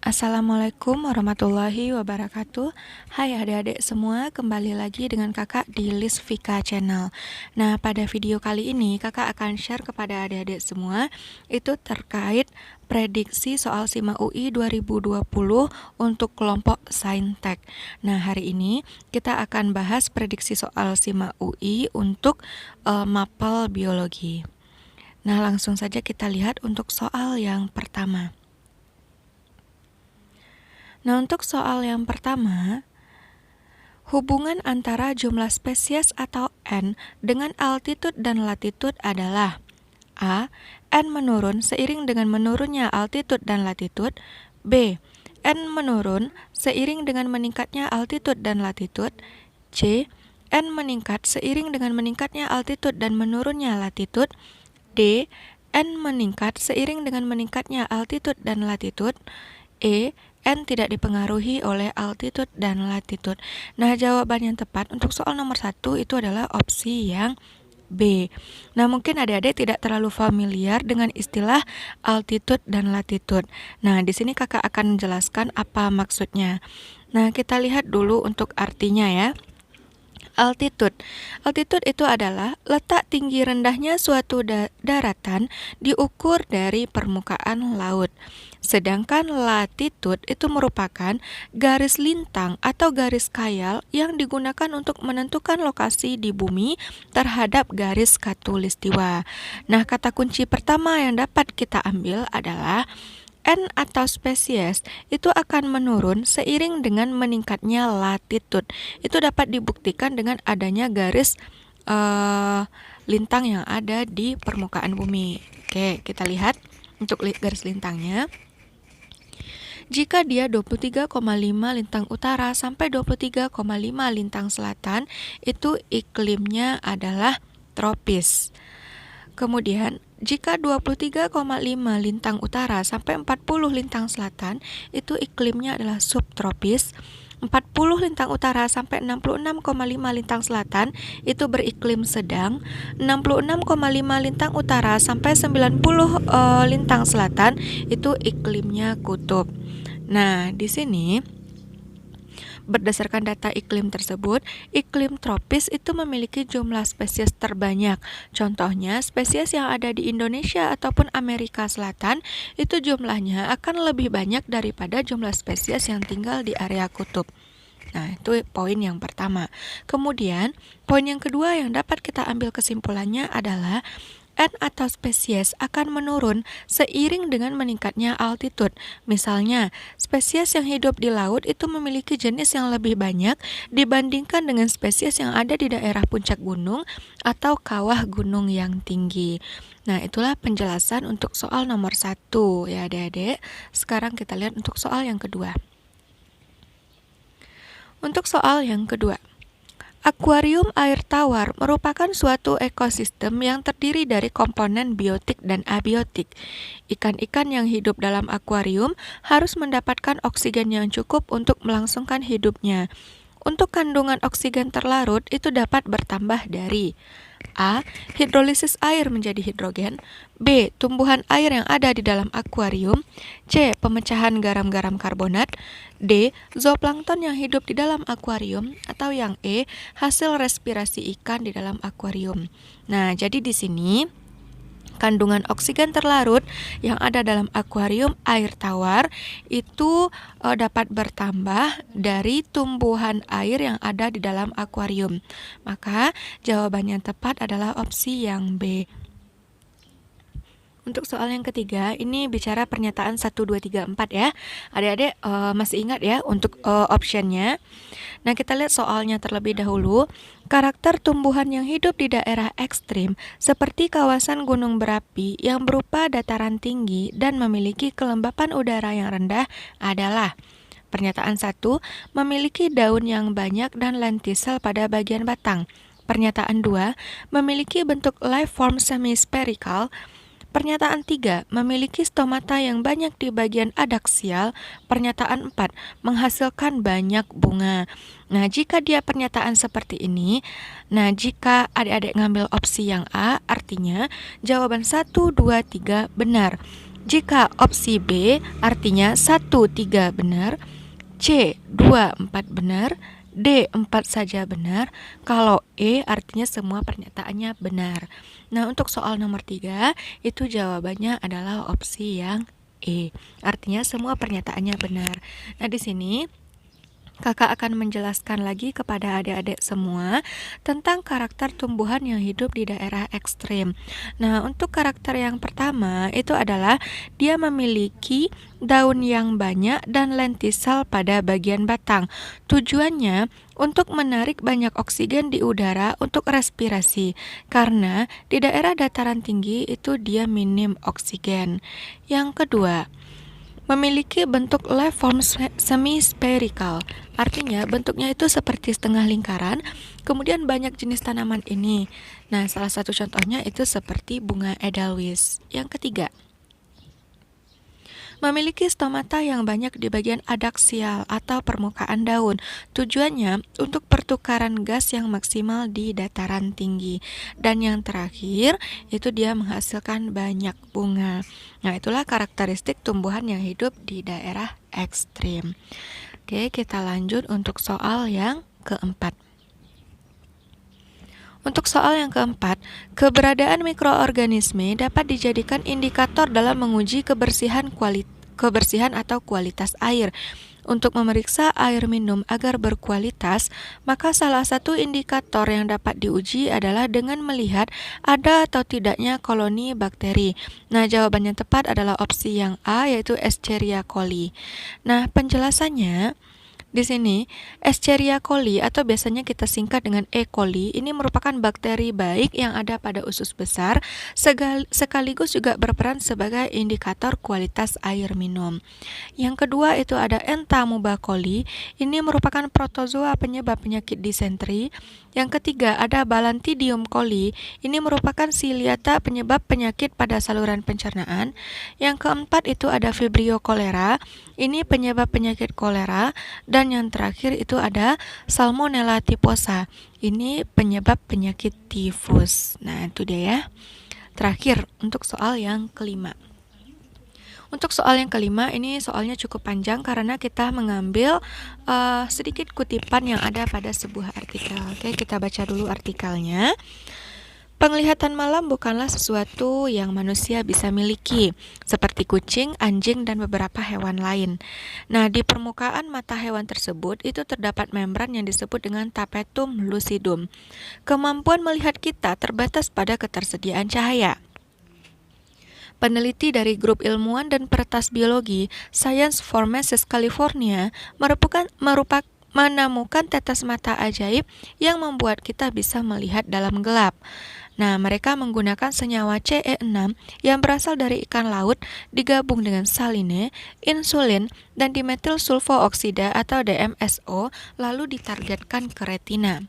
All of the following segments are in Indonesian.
Assalamualaikum warahmatullahi wabarakatuh. Hai adik-adik semua, kembali lagi dengan kakak di Lisvika Channel. Nah, pada video kali ini kakak akan share kepada adik-adik semua itu terkait prediksi soal SIMA UI 2020 untuk kelompok Saintek. Nah, hari ini kita akan bahas prediksi soal SIMA UI untuk mapel biologi. Nah, langsung saja kita lihat untuk soal yang pertama. Nah, untuk soal yang pertama, hubungan antara jumlah spesies atau N dengan altitude dan latitude adalah A. N menurun seiring dengan menurunnya altitude dan latitude. B. N menurun seiring dengan meningkatnya altitude dan latitude. C. N meningkat seiring dengan meningkatnya altitude dan menurunnya latitude. D. N meningkat seiring dengan meningkatnya altitude dan latitude. E. N tidak dipengaruhi oleh altitude dan latitude. Nah, jawaban yang tepat untuk soal nomor 1 itu adalah opsi yang B. Nah, mungkin adik-adik tidak terlalu familiar dengan istilah altitude dan latitude. Nah, di sini kakak akan menjelaskan apa maksudnya. Nah, kita lihat dulu untuk artinya ya. Altitude. Altitude itu adalah letak tinggi rendahnya suatu daratan diukur dari permukaan laut. Sedangkan latitude itu merupakan garis lintang atau garis khayal yang digunakan untuk menentukan lokasi di bumi terhadap garis khatulistiwa. Nah, kata kunci pertama yang dapat kita ambil adalah N atau spesies itu akan menurun seiring dengan meningkatnya latitude. Itu dapat dibuktikan dengan adanya garis lintang yang ada di permukaan bumi. Oke, kita lihat untuk garis lintangnya. Jika dia 23,5 lintang utara sampai 23,5 lintang selatan, itu iklimnya adalah tropis. Kemudian, jika 23,5 lintang utara sampai 40 lintang selatan, itu iklimnya adalah subtropis. 40 lintang utara sampai 66,5 lintang selatan, itu beriklim sedang. 66,5 lintang utara sampai 90 lintang selatan, itu iklimnya kutub. Nah, di sini berdasarkan data iklim tersebut, iklim tropis itu memiliki jumlah spesies terbanyak. Contohnya, spesies yang ada di Indonesia ataupun Amerika Selatan, itu jumlahnya akan lebih banyak daripada jumlah spesies yang tinggal di area kutub. Nah, itu poin yang pertama. Kemudian, poin yang kedua yang dapat kita ambil kesimpulannya adalah N atau spesies akan menurun seiring dengan meningkatnya altitude. Misalnya, spesies yang hidup di laut itu memiliki jenis yang lebih banyak dibandingkan dengan spesies yang ada di daerah puncak gunung atau kawah gunung yang tinggi. Nah, itulah penjelasan untuk soal nomor 1 ya adik-adik. Sekarang kita lihat untuk soal yang kedua. Untuk soal yang kedua, akuarium air tawar merupakan suatu ekosistem yang terdiri dari komponen biotik dan abiotik. Ikan-ikan yang hidup dalam akuarium harus mendapatkan oksigen yang cukup untuk melangsungkan hidupnya. Untuk kandungan oksigen terlarut itu dapat bertambah dari A. Hidrolisis air menjadi hidrogen. B. Tumbuhan air yang ada di dalam akuarium. C. Pemecahan garam-garam karbonat. D. Zooplankton yang hidup di dalam akuarium. Atau yang E. Hasil respirasi ikan di dalam akuarium. Nah, jadi di sini kandungan oksigen terlarut yang ada dalam akuarium air tawar itu dapat bertambah dari tumbuhan air yang ada di dalam akuarium. Maka jawaban yang tepat adalah opsi yang B. Untuk soal yang ketiga, ini bicara pernyataan 1, 2, 3, 4 ya. Adik-adik masih ingat ya untuk optionnya. Nah, kita lihat soalnya terlebih dahulu. Karakter tumbuhan yang hidup di daerah ekstrim seperti kawasan gunung berapi yang berupa dataran tinggi dan memiliki kelembapan udara yang rendah adalah pernyataan 1, memiliki daun yang banyak dan lentisel pada bagian batang. Pernyataan 2, memiliki bentuk life form semi-spherical. Pernyataan 3, memiliki stomata yang banyak di bagian adaksial. Pernyataan 4, menghasilkan banyak bunga. Nah, jika dia pernyataan seperti ini, nah jika adik-adik ngambil opsi yang A, artinya jawaban 1, 2, 3 benar. Jika opsi B artinya 1, 3 benar, C, 2, 4 benar, D, 4 saja benar, kalau E artinya semua pernyataannya benar. Nah, untuk soal nomor 3, itu jawabannya adalah opsi yang E, artinya semua pernyataannya benar. Nah, di sini Kakak akan menjelaskan lagi kepada adik-adik semua tentang karakter tumbuhan yang hidup di daerah ekstrim. Nah, untuk karakter yang pertama itu adalah dia memiliki daun yang banyak dan lentisel pada bagian batang. Tujuannya untuk menarik banyak oksigen di udara untuk respirasi, karena di daerah dataran tinggi itu dia minim oksigen. Yang kedua, memiliki bentuk form semi-spherical. Artinya bentuknya itu seperti setengah lingkaran. Kemudian banyak jenis tanaman ini. Nah, salah satu contohnya itu seperti bunga edelweiss. Yang ketiga, memiliki stomata yang banyak di bagian adaksial atau permukaan daun. Tujuannya untuk pertukaran gas yang maksimal di dataran tinggi. Dan yang terakhir, itu dia menghasilkan banyak bunga. Nah, itulah karakteristik tumbuhan yang hidup di daerah ekstrim. Oke, kita lanjut untuk soal yang keempat. Untuk soal yang keempat, keberadaan mikroorganisme dapat dijadikan indikator dalam menguji kebersihan atau kualitas air. Untuk memeriksa air minum agar berkualitas, maka salah satu indikator yang dapat diuji adalah dengan melihat ada atau tidaknya koloni bakteri. Nah, jawaban yang tepat adalah opsi yang A, yaitu Escherichia coli. Nah, penjelasannya di sini, Escherichia coli atau biasanya kita singkat dengan E. coli ini merupakan bakteri baik yang ada pada usus besar, sekaligus juga berperan sebagai indikator kualitas air minum. Yang kedua itu ada Entamoeba coli, ini merupakan protozoa penyebab penyakit disentri. Yang ketiga ada Balantidium coli, ini merupakan siliata penyebab penyakit pada saluran pencernaan. Yang keempat itu ada Vibrio cholera, ini penyebab penyakit kolera. Dan yang terakhir itu ada Salmonella typhosa, ini penyebab penyakit tifus. Nah, itu dia ya. Terakhir untuk soal yang kelima. Untuk soal yang kelima, ini soalnya cukup panjang karena kita mengambil sedikit kutipan yang ada pada sebuah artikel. Oke, kita baca dulu artikelnya. Penglihatan malam bukanlah sesuatu yang manusia bisa miliki, seperti kucing, anjing, dan beberapa hewan lain. Nah, di permukaan mata hewan tersebut itu terdapat membran yang disebut dengan tapetum lucidum. Kemampuan melihat kita terbatas pada ketersediaan cahaya. Peneliti dari grup ilmuwan dan peretas biologi Science Formeses California menemukan tetes mata ajaib yang membuat kita bisa melihat dalam gelap. Nah, mereka menggunakan senyawa CE6 yang berasal dari ikan laut digabung dengan saline, insulin, dan dimetil sulfooksida atau DMSO lalu ditargetkan ke retina.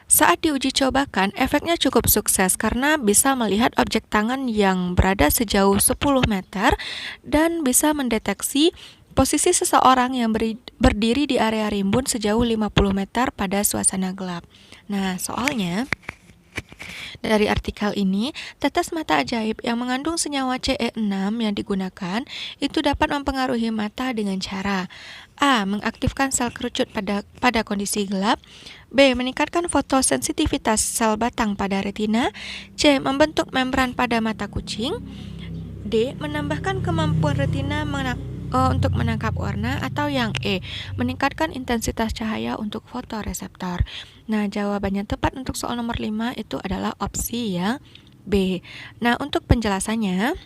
Saat diuji cobakan, efeknya cukup sukses karena bisa melihat objek tangan yang berada sejauh 10 meter dan bisa mendeteksi posisi seseorang yang berdiri di area rimbun sejauh 50 meter pada suasana gelap. Nah, soalnya dari artikel ini, tetes mata ajaib yang mengandung senyawa CE6 yang digunakan itu dapat mempengaruhi mata dengan cara A. Mengaktifkan sel kerucut pada kondisi gelap, B. Meningkatkan fotosensitivitas sel batang pada retina, C. Membentuk membran pada mata kucing, D. Menambahkan kemampuan retina untuk menangkap warna, atau yang E. Meningkatkan intensitas cahaya untuk fotoreseptor. Nah, jawaban yang tepat untuk soal nomor 5 itu adalah opsi yang B. Nah, untuk penjelasannya,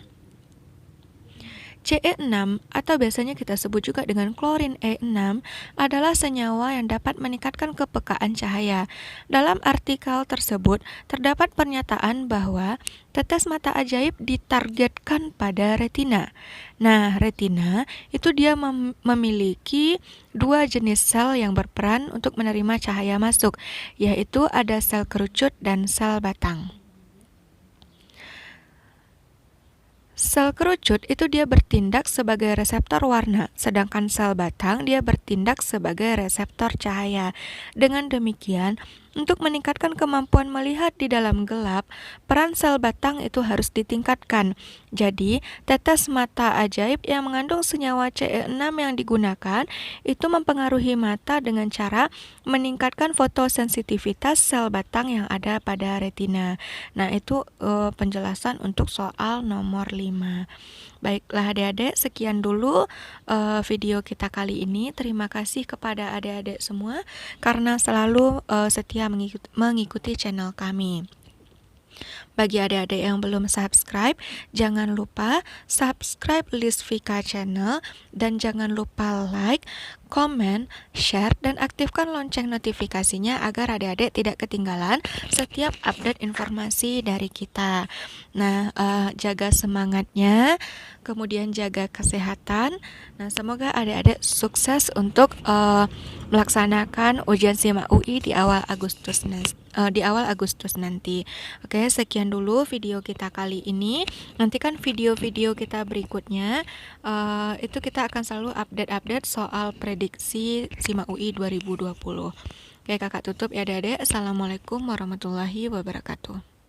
CE6 atau biasanya kita sebut juga dengan klorin E6 adalah senyawa yang dapat meningkatkan kepekaan cahaya. Dalam artikel tersebut terdapat pernyataan bahwa tetes mata ajaib ditargetkan pada retina. Nah, retina itu dia memiliki dua jenis sel yang berperan untuk menerima cahaya masuk, yaitu ada sel kerucut dan sel batang. Sel kerucut itu dia bertindak sebagai reseptor warna, sedangkan sel batang dia bertindak sebagai reseptor cahaya. Dengan demikian, Untuk meningkatkan kemampuan melihat di dalam gelap, peran sel batang itu harus ditingkatkan. Jadi, tetes mata ajaib yang mengandung senyawa CE6 yang digunakan itu mempengaruhi mata dengan cara meningkatkan fotosensitivitas sel batang yang ada pada retina. Nah, itu penjelasan untuk soal nomor 5. Baiklah adik-adik, sekian dulu video kita kali ini. Terima kasih kepada adik-adik semua karena selalu setia mengikuti channel kami. Bagi adik-adik yang belum subscribe, jangan lupa subscribe Lisvika Channel dan jangan lupa like, komen, share, dan aktifkan lonceng notifikasinya agar adik-adik tidak ketinggalan setiap update informasi dari kita. Nah, jaga semangatnya, kemudian jaga kesehatan. Nah, semoga adik-adik sukses untuk melaksanakan ujian SIMAK UI di awal Agustus nanti. Oke, sekian dulu video kita kali ini. Nantikan video-video kita berikutnya. Itu kita akan selalu update soal prediksi SIMAK UI 2020. Oke, kakak tutup ya adik-adik. Assalamualaikum warahmatullahi wabarakatuh.